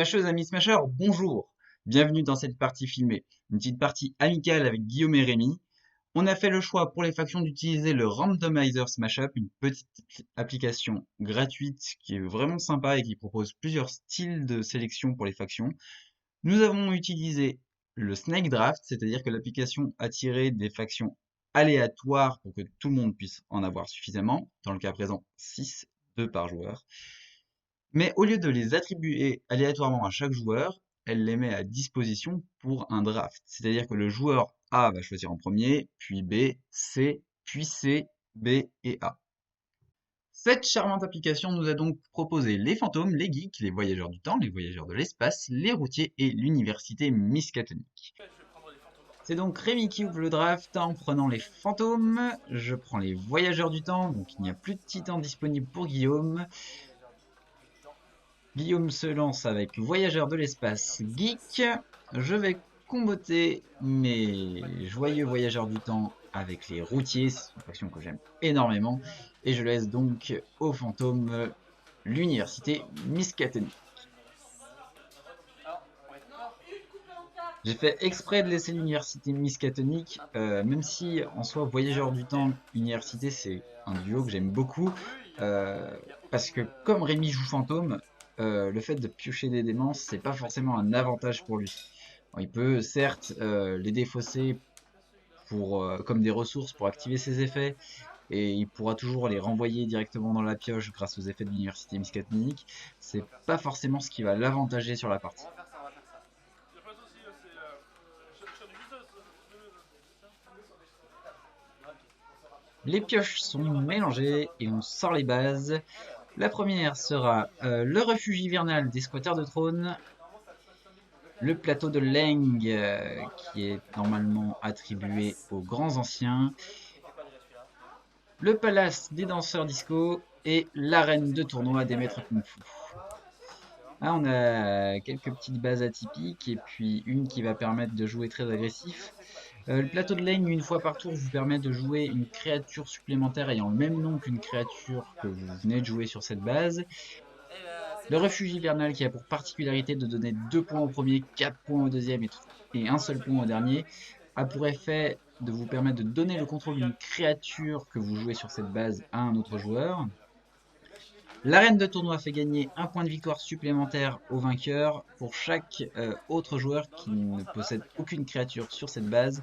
Smasheuses, amis Smashers, bonjour! Bienvenue dans cette partie filmée. Une petite partie amicale avec Guillaume et Rémi. On a fait le choix pour les factions d'utiliser le Randomizer Smash Up, une petite application gratuite qui est vraiment sympa et qui propose plusieurs styles de sélection pour les factions. Nous avons utilisé le Snake Draft, c'est-à-dire que l'application a tiré des factions aléatoires pour que tout le monde puisse en avoir suffisamment. Dans le cas présent, 6, 2 par joueur. Mais au lieu de les attribuer aléatoirement à chaque joueur, elle les met à disposition pour un draft. C'est-à-dire que le joueur A va choisir en premier, puis B, C, puis C, B et A. Cette charmante application nous a donc proposé les fantômes, les geeks, les voyageurs du temps, les voyageurs de l'espace, les routiers et l'université miskatonique. C'est donc Rémi qui ouvre le draft en prenant les fantômes. Je prends les voyageurs du temps, donc il n'y a plus de titans disponibles pour Guillaume. Guillaume se lance avec Voyageurs de l'espace geek. Je vais comboter mes joyeux voyageurs du temps avec les routiers, c'est une faction que j'aime énormément. Et je laisse donc au fantôme l'université miskatonique. J'ai fait exprès de laisser l'université miskatonique, même si en soi Voyageurs du temps, université c'est un duo que j'aime beaucoup. Parce que comme Rémi joue fantôme, le fait de piocher des démences, c'est pas forcément un avantage pour lui. Bon, il peut certes les défausser comme des ressources pour activer ses effets, et il pourra toujours les renvoyer directement dans la pioche grâce aux effets de l'université miskatonique. C'est pas forcément ce qui va l'avantager sur la partie. Les pioches sont mélangées et on sort les bases. La première sera le refuge hivernal des squatteurs de trône, le plateau de Leng qui est normalement attribué aux grands anciens, le palace des danseurs disco et l'arène de tournoi des maîtres kung fu. Là, on a quelques petites bases atypiques et puis une qui va permettre de jouer très agressif. Le plateau de Leng, une fois par tour, vous permet de jouer une créature supplémentaire ayant le même nom qu'une créature que vous venez de jouer sur cette base. Le refuge hivernal qui a pour particularité de donner 2 points au premier, 4 points au deuxième et un seul point au dernier, a pour effet de vous permettre de donner le contrôle d'une créature que vous jouez sur cette base à un autre joueur. L'arène de tournoi fait gagner un point de victoire supplémentaire au vainqueur pour chaque autre joueur qui ne possède aucune créature sur cette base.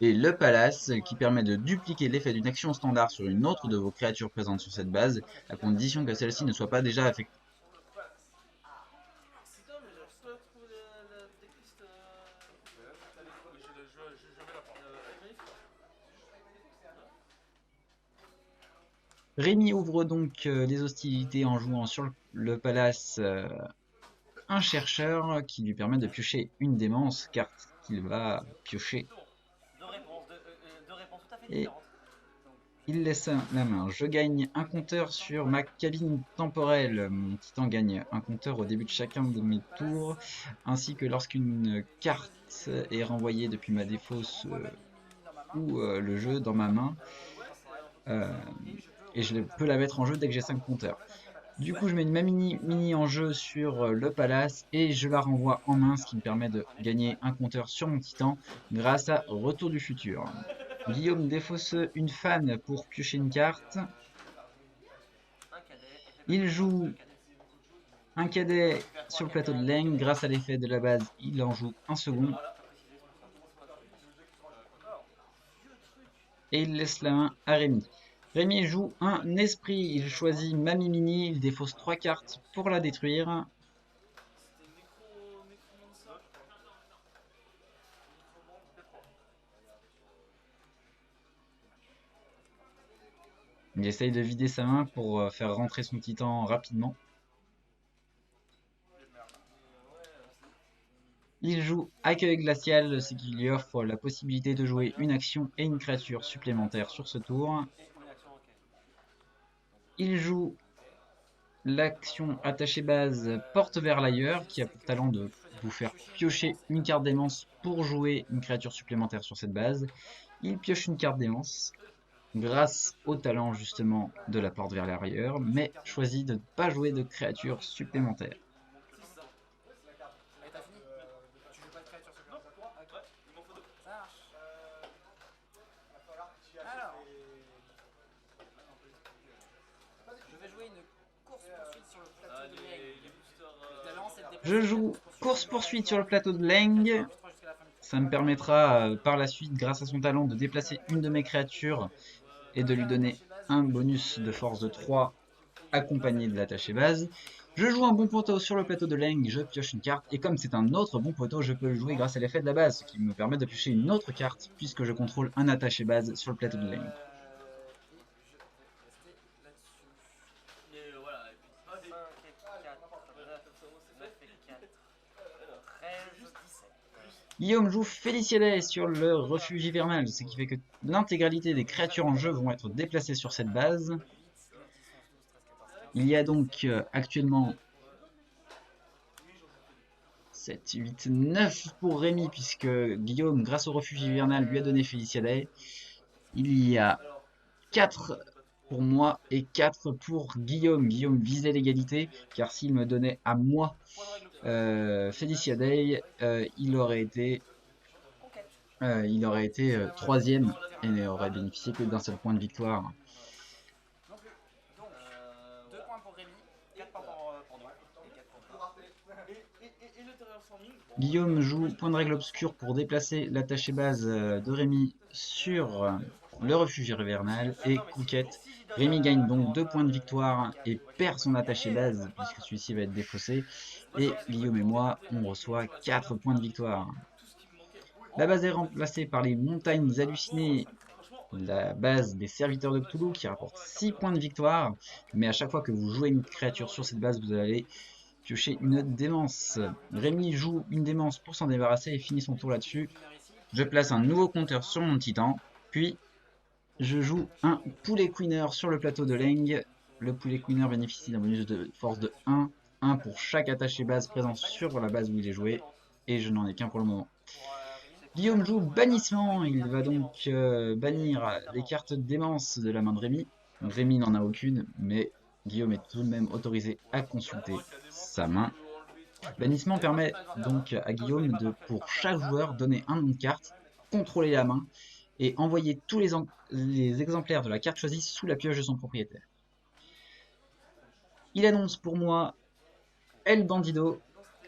Et le palace qui permet de dupliquer l'effet d'une action standard sur une autre de vos créatures présentes sur cette base, à condition que celle-ci ne soit pas déjà affectée. Rémi ouvre donc les hostilités en jouant sur le palace un chercheur qui lui permet de piocher une démence, carte qu'il va piocher. Et il laisse la main. Je gagne un compteur sur ma cabine temporelle. Mon titan gagne un compteur au début de chacun de mes tours, ainsi que lorsqu'une carte est renvoyée depuis ma défausse ou le jeu dans ma main. Et je peux la mettre en jeu dès que j'ai 5 compteurs. Du coup, je mets une mini en jeu sur le palace et je la renvoie en main, ce qui me permet de gagner un compteur sur mon titan grâce à Retour du futur. Guillaume défausse une fan pour piocher une carte. Il joue un cadet sur le plateau de Leng. Grâce à l'effet de la base, il en joue un second. Et il laisse la main à Rémi. Rémi joue un esprit, il choisit Mamie Mini, il défausse 3 cartes pour la détruire. Il essaye de vider sa main pour faire rentrer son titan rapidement. Il joue Accueil glacial, ce qui lui offre la possibilité de jouer une action et une créature supplémentaire sur ce tour. Il joue l'action attachée base Porte vers l'ailleurs, qui a pour talent de vous faire piocher une carte d'aimance pour jouer une créature supplémentaire sur cette base. Il pioche une carte d'aimance grâce au talent justement de la porte vers l'arrière, mais choisit de ne pas jouer de créature supplémentaire. Ça marche. Alors, je vais jouer une course-poursuite sur le plateau de Leng. Je joue course-poursuite sur le plateau de Leng. Ça me permettra par la suite, grâce à son talent, de déplacer une de mes créatures et de lui donner un bonus de force de 3 accompagné de l'attaché base. Je joue un bon poteau sur le plateau de Leng, je pioche une carte, et comme c'est un autre bon poteau, je peux le jouer grâce à l'effet de la base, ce qui me permet de piocher une autre carte, puisque je contrôle un attaché base sur le plateau de Leng. Guillaume joue Feliciaday sur le refuge hivernal, ce qui fait que l'intégralité des créatures en jeu vont être déplacées sur cette base. Il y a donc actuellement 7, 8, 9 pour Rémi, puisque Guillaume, grâce au refuge hivernal, lui a donné Feliciaday. Il y a 4 pour moi et 4 pour Guillaume. Guillaume visait l'égalité, car s'il me donnait à moi Feliciaday, il aurait été troisième et n'aurait bénéficié que d'un seul point de victoire. Donc 2 points pour Rémi, 4 points pour nous, et 4 points pour Guillaume joue point de règle obscur pour déplacer l'attaché base de Rémi sur le refuge hivernal et Couquette. Rémi gagne donc 2 points de victoire et perd son attaché base puisque celui-ci va être défaussé. Et Guillaume et moi, on reçoit 4 points de victoire. La base est remplacée par les montagnes hallucinées, la base des serviteurs de Cthulhu qui rapporte 6 points de victoire. Mais à chaque fois que vous jouez une créature sur cette base, vous allez piocher une démence. Rémi joue une démence pour s'en débarrasser et finit son tour là-dessus. Je place un nouveau compteur sur mon titan, puis je joue un poulet queener sur le plateau de Leng. Le poulet queener bénéficie d'un bonus de force de 1 pour chaque attaché base présent sur la base où il est joué, et je n'en ai qu'un pour le moment. Guillaume joue bannissement, il va donc bannir les cartes démence de la main de Rémi. Rémi n'en a aucune, mais Guillaume est tout de même autorisé à consulter sa main. Bannissement permet donc à Guillaume de, pour chaque joueur, donner un nom de carte, contrôler la main et envoyer tous les exemplaires de la carte choisie sous la pioche de son propriétaire. Il annonce pour moi El Bandido,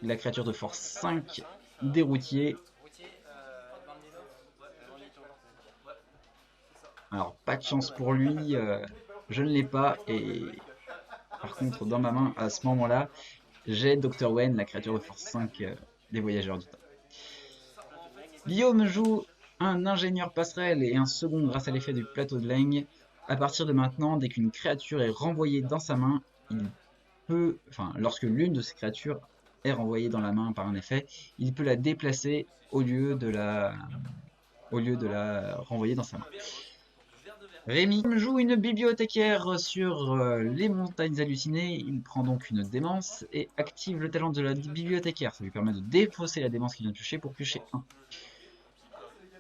la créature de force 5 des routiers. Alors pas de chance pour lui, je ne l'ai pas, et par contre dans ma main à ce moment-là, j'ai Dr. Wen, la créature de force 5 des voyageurs du temps. Guillaume joue un ingénieur passerelle et un second grâce à l'effet du plateau de Leng. À partir de maintenant, dès qu'une créature est renvoyée dans sa main, lorsque l'une de ces créatures est renvoyée dans la main par un effet, il peut la déplacer au lieu de la renvoyer dans sa main. Rémi joue une bibliothécaire sur les montagnes hallucinées, il prend donc une démence et active le talent de la bibliothécaire, ça lui permet de défausser la démence qu'il vient de piocher pour piocher 1.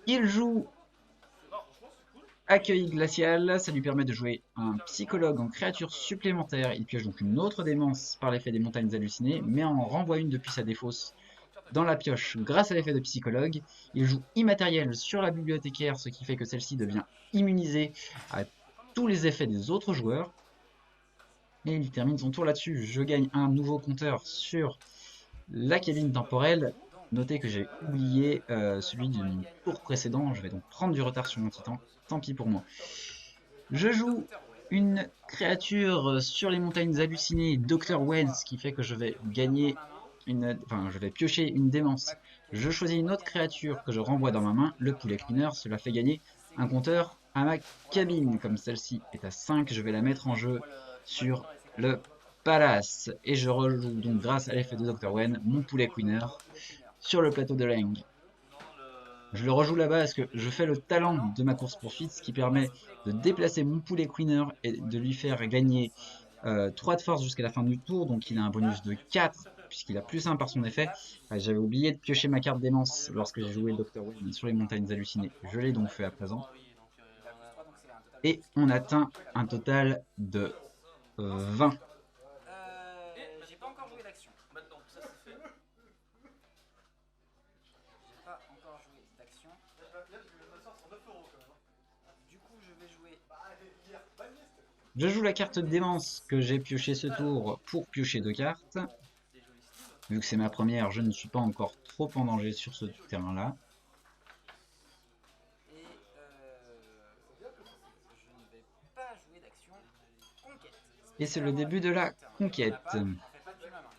Il joue Accueil glacial, ça lui permet de jouer un psychologue en créature supplémentaire, il pioche donc une autre démence par l'effet des montagnes hallucinées, mais en renvoie une depuis sa défausse dans la pioche grâce à l'effet de psychologue. Il joue immatériel sur la bibliothécaire, ce qui fait que celle-ci devient immunisée à tous les effets des autres joueurs. Et il termine son tour là-dessus. Je gagne un nouveau compteur sur la cabine temporelle. Notez que j'ai oublié celui du tour précédent. Je vais donc prendre du retard sur mon titan. Tant pis pour moi. Je joue une créature sur les montagnes hallucinées, Dr. Wells, qui fait que je vais gagner je vais piocher une démence. Je choisis une autre créature que je renvoie dans ma main, le poulet cleaner. Cela fait gagner un compteur à ma cabine. Comme celle-ci est à 5, je vais la mettre en jeu sur le palace. Et je rejoue donc grâce à l'effet de Dr. Wen mon poulet cleaner sur le plateau de Leng. Je le rejoue là-bas parce que je fais le talent de ma course poursuite, ce qui permet de déplacer mon poulet queener et de lui faire gagner 3 de force jusqu'à la fin du tour, donc il a un bonus de 4 puisqu'il a plus 1 par son effet. J'avais oublié de piocher ma carte démence lorsque j'ai joué Dr. Wayne sur les montagnes hallucinées, je l'ai donc fait à présent. Et on atteint un total de 20. J'ai pas encore joué d'action. Maintenant, ça c'est fait. J'ai pas encore joué d'action. d'action. Du coup, je vais jouer. Je joue la carte démence que j'ai pioché ce tour pour piocher 2 cartes. Des jolis styles. Vu que c'est ma première, je ne suis pas encore trop en danger sur ce terrain-là. Et je ne vais pas jouer d'action conquête. Et c'est le début de la conquête. On fait pas de ma main.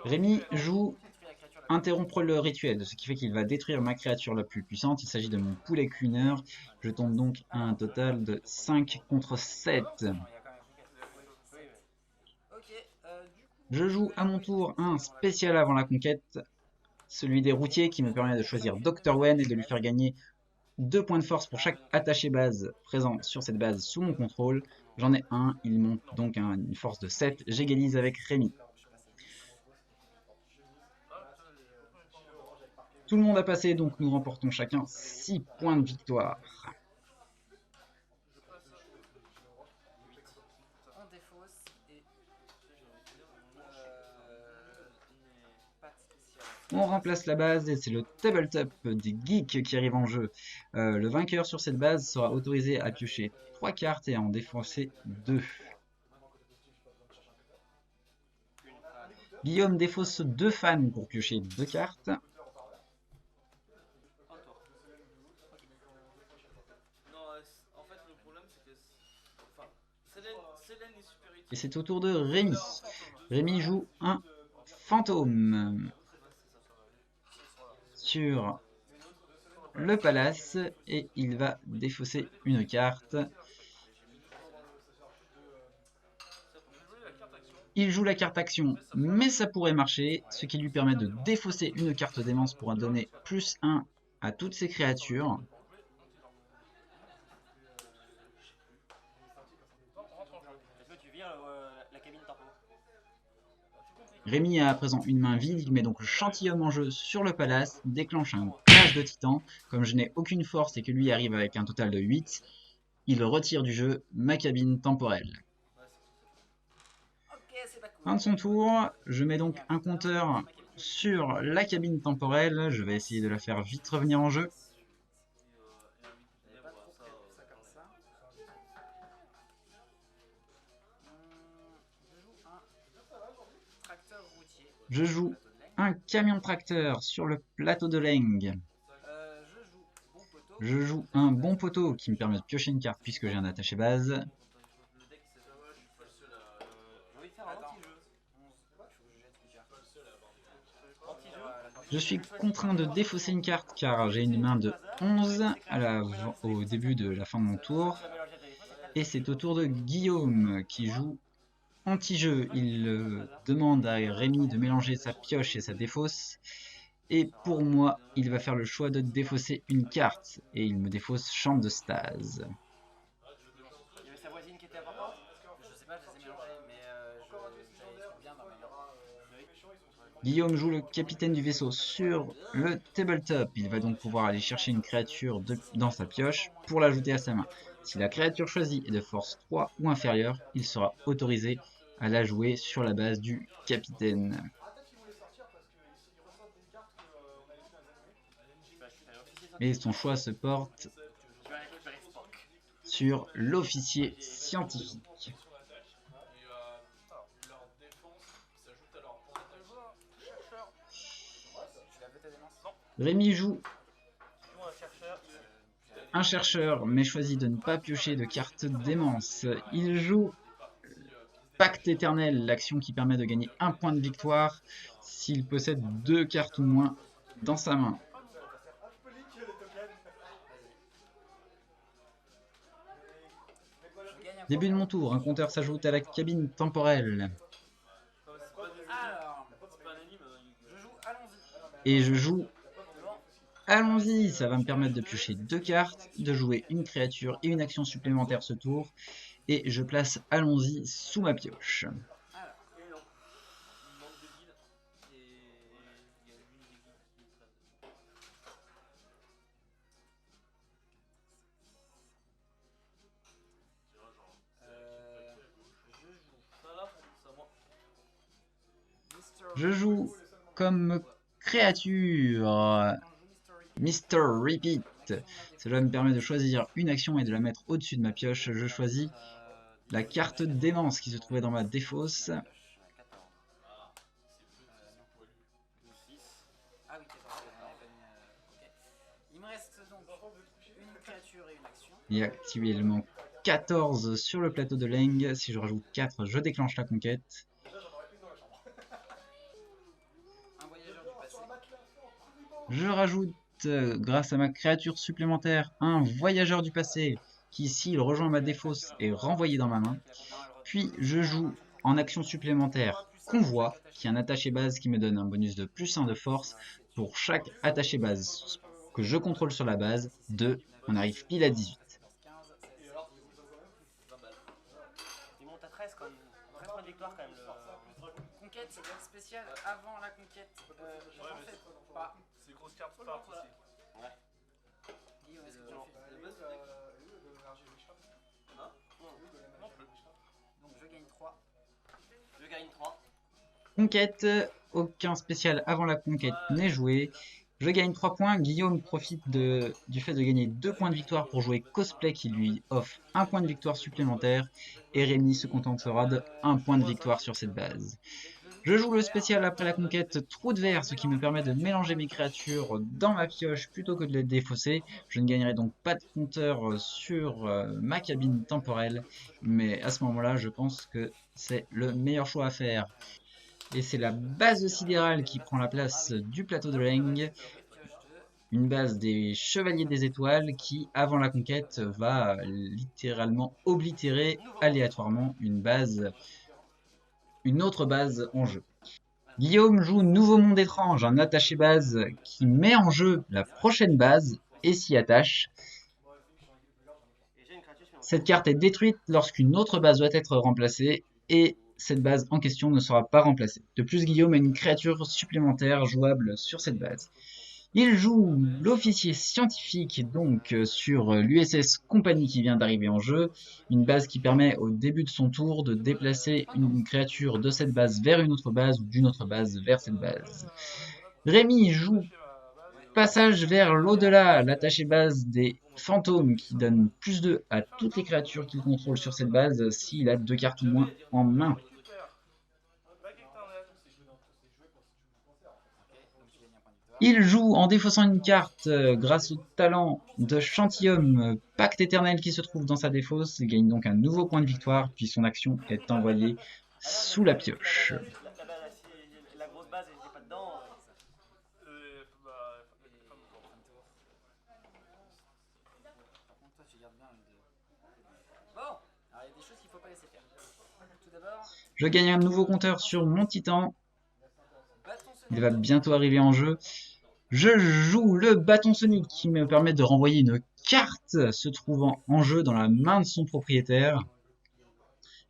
Rémi joue Détruis la créature la plus interrompre le rituel, ce qui fait qu'il va détruire ma créature la plus puissante. Il s'agit de mon poulet Queener. Je tombe donc à un total de 5 contre 7. Il y a quand même plus qu'à- Ok, du coup. Je joue à mon tour un spécial avant la conquête, celui des routiers qui me permet de choisir Dr. Wen et de lui faire gagner 2 points de force pour chaque attaché base présent sur cette base sous mon contrôle. J'en ai un, il monte donc à une force de 7. J'égalise avec Rémi. Tout le monde a passé, donc nous remportons chacun 6 points de victoire. On défausse et. Pas de spécial. On remplace la base et c'est le tabletop des geeks qui arrive en jeu. Le vainqueur sur cette base sera autorisé à piocher 3 cartes et à en défoncer 2. Guillaume défausse 2 fans pour piocher 2 cartes. Et c'est au tour de Rémi. Rémi joue un fantôme sur le palace et il va défausser une carte. Il joue la carte action, mais ça pourrait marcher, ce qui lui permet de défausser une carte démence pour en donner plus 1 à toutes ses créatures. Rémi a à présent une main vide, il met donc le gentilhomme en jeu sur le palace, déclenche un clash de titan. Comme je n'ai aucune force et que lui arrive avec un total de 8, il retire du jeu ma cabine temporelle. Fin de son tour, je mets donc un compteur sur la cabine temporelle. Je vais essayer de la faire vite revenir en jeu. Je joue un camion tracteur sur le plateau de Leng. Je joue un bon poteau qui me permet de piocher une carte puisque j'ai un attaché base. Je suis contraint de défausser une carte car j'ai une main de 11 au début de la fin de mon tour. Et c'est au tour de Guillaume qui joue anti-jeu. Il demande à Rémi de mélanger sa pioche et sa défausse. Et pour moi, il va faire le choix de défausser une carte. Et il me défausse chambre de stase. Il y avait sa voisine qui était importante. Je sais pas, je les ai mélangés, mais j'avais bien dans mes. Guillaume joue le capitaine du vaisseau sur le tabletop. Il va donc pouvoir aller chercher une créature dans sa pioche pour l'ajouter à sa main. Si la créature choisie est de force 3 ou inférieure, il sera autorisé à la jouer sur la base du capitaine. Et son choix se porte sur l'officier scientifique. Rémi joue un chercheur, mais choisit de ne pas piocher de carte démence. Il joue Pacte éternel, l'action qui permet de gagner un point de victoire s'il possède 2 cartes ou moins dans sa main. Début de mon tour, un compteur s'ajoute à la cabine temporelle. Et je joue Allons-y, ça va me permettre de piocher 2 cartes, de jouer une créature et une action supplémentaire ce tour. Et je place Allons-y sous ma pioche. Je joue comme créature. Mr. Repeat. Cela me permet de choisir une action et de la mettre au-dessus de ma pioche. Je choisis la carte démence qui se trouvait dans ma défausse. Il me reste donc une créature et une action. Et actuellement 14 sur le plateau de Leng. Si je rajoute 4, je déclenche la conquête. Un voyageur du passé. Je rajoute, grâce à ma créature supplémentaire, un voyageur du passé qui, s'il rejoint ma défausse, est renvoyé dans ma main. Puis je joue en action supplémentaire Convoi, qui est un attaché base qui me donne un bonus de +1 de force pour chaque attaché base que je contrôle sur la base. 2, on arrive pile à 18. 15, 16. Il monte à 13 quand même. 13 points de victoire quand même. Conquête spéciale avant la conquête. J'en fais pas. C'est une grosse carte start aussi. Ouais. Guillaume, est-ce que tu en fais? Non plus. Donc je gagne 3. Je gagne 3. Conquête, aucun spécial avant la conquête n'est joué. Je gagne 3 points. Guillaume profite du fait de gagner 2 points de victoire pour jouer Cosplay qui lui offre 1 point de victoire supplémentaire. Et Rémi se contentera de 1 point de victoire sur cette base. Je joue le spécial après la conquête Trou de Verre, ce qui me permet de mélanger mes créatures dans ma pioche plutôt que de les défausser. Je ne gagnerai donc pas de compteur sur ma cabine temporelle. Mais à ce moment-là, je pense que c'est le meilleur choix à faire. Et c'est la base sidérale qui prend la place du plateau de Leng, une base des Chevaliers des Étoiles qui, avant la conquête, va littéralement oblitérer aléatoirement une autre base en jeu. Guillaume joue Nouveau Monde Étrange, un attaché base qui met en jeu la prochaine base et s'y attache. Cette carte est détruite lorsqu'une autre base doit être remplacée et cette base en question ne sera pas remplacée. De plus, Guillaume a une créature supplémentaire jouable sur cette base. Il joue l'officier scientifique donc sur l'USS Compagnie qui vient d'arriver en jeu, une base qui permet au début de son tour de déplacer une créature de cette base vers une autre base ou d'une autre base vers cette base. Rémi joue Passage vers l'au-delà, l'attaché base des fantômes qui donne +2 à toutes les créatures qu'il contrôle sur cette base s'il a 2 cartes ou moins en main. Il joue en défaussant une carte grâce au talent de Chantillum Pacte Éternel qui se trouve dans sa défausse. Il gagne donc un nouveau point de victoire puis son action est envoyée sous la pioche. La grosse base, elle n'est pas dedans. Par contre, toi, tu gardes bien le 2. Bon, alors il y a des choses qu'il ne faut pas laisser faire. Tout d'abord, Je gagne un nouveau compteur sur mon titan. bâton sonique. Il va bientôt arriver en jeu. Je joue le bâton sonique qui me permet de renvoyer une carte se trouvant en jeu dans la main de son propriétaire.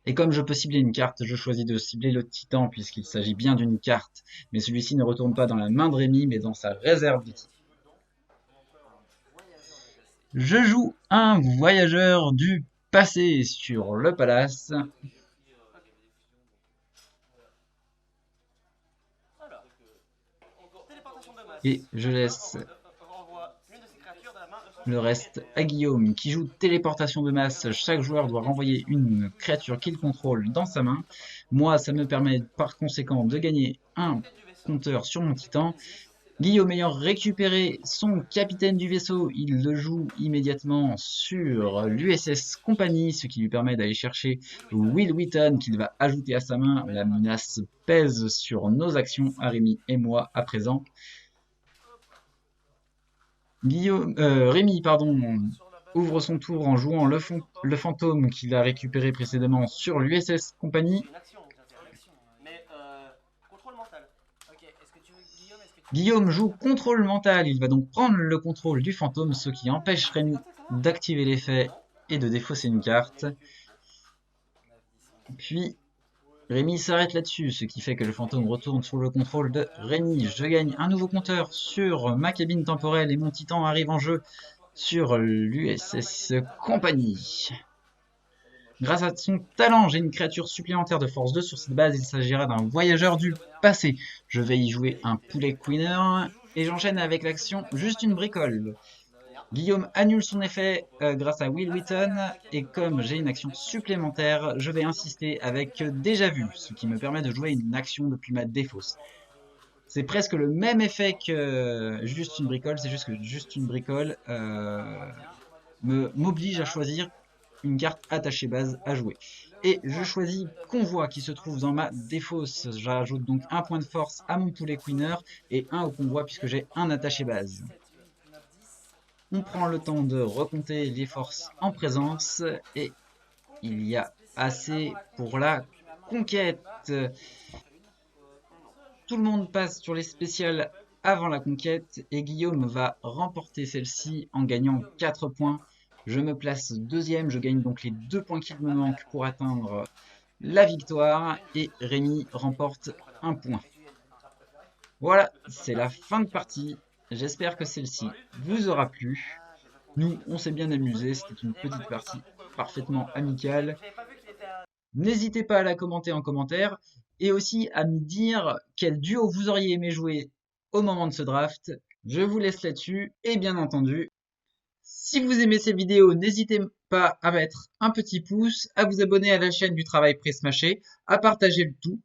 Et comme je peux cibler une carte, je choisis de cibler le titan puisqu'il s'agit bien d'une carte. Mais celui-ci ne retourne pas dans la main de Rémi mais dans sa réserve de titan. Je joue un voyageur du passé sur le palace. Et je laisse le reste à Guillaume qui joue téléportation de masse. Chaque joueur doit renvoyer une créature qu'il contrôle dans sa main. Moi, ça me permet par conséquent de gagner un compteur sur mon titan. Guillaume ayant récupéré son capitaine du vaisseau, il le joue immédiatement sur l'USS Compagnie, ce qui lui permet d'aller chercher Will Wheaton qu'il va ajouter à sa main. La menace pèse sur nos actions, Rémi et moi à présent. Rémi ouvre son tour en jouant le fantôme qu'il a récupéré précédemment sur l'USS Compagnie. Une action, mais contrôle mental. Ok, est-ce que tu veux, Guillaume, Guillaume joue contrôle mental, il va donc prendre le contrôle du fantôme, ce qui empêche Rémi d'activer l'effet et de défausser une carte. Puis Rémi s'arrête là-dessus, ce qui fait que le fantôme retourne sous le contrôle de Rémi. Je gagne un nouveau compteur sur ma cabine temporelle et mon titan arrive en jeu sur l'USS Compagnie. Grâce à son talent, j'ai une créature supplémentaire de force 2. Sur cette base, il s'agira d'un voyageur du passé. Je vais y jouer un poulet queener et j'enchaîne avec l'action juste une bricole. Guillaume annule son effet grâce à Will Wheaton et comme j'ai une action supplémentaire, je vais insister avec déjà vu, ce qui me permet de jouer une action depuis ma défausse. C'est presque le même effet que juste une bricole, c'est juste que juste une bricole m'oblige à choisir une carte attachée base à jouer. Et je choisis Convoi qui se trouve dans ma défausse. J'ajoute donc un point de force à mon poulet queener et un au convoi puisque j'ai un attaché base. On prend le temps de recompter les forces en présence et il y a assez pour la conquête. Tout le monde passe sur les spéciales avant la conquête et Guillaume va remporter celle-ci en gagnant 4 points. Je me place deuxième, je gagne donc les 2 points qu'il me manquent pour atteindre la victoire et Rémi remporte 1 point. Voilà, c'est la fin de partie. J'espère que celle-ci vous aura plu. Nous, on s'est bien amusé, c'était une petite partie parfaitement amicale. N'hésitez pas à la commenter en commentaire et aussi à me dire quel duo vous auriez aimé jouer au moment de ce draft. Je vous laisse là-dessus et bien entendu, si vous aimez ces vidéos, n'hésitez pas à mettre un petit pouce, à vous abonner à la chaîne du Travail Prêt Smashé, à partager le tout.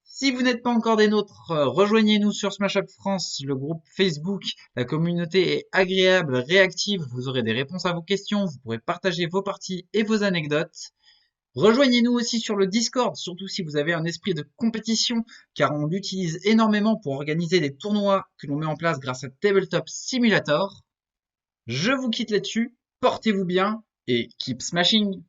Si vous n'êtes pas encore des nôtres, rejoignez-nous sur Smash Up France, le groupe Facebook. La communauté est agréable, réactive, vous aurez des réponses à vos questions, vous pourrez partager vos parties et vos anecdotes. Rejoignez-nous aussi sur le Discord, surtout si vous avez un esprit de compétition, car on l'utilise énormément pour organiser des tournois que l'on met en place grâce à Tabletop Simulator. Je vous quitte là-dessus, portez-vous bien et keep smashing!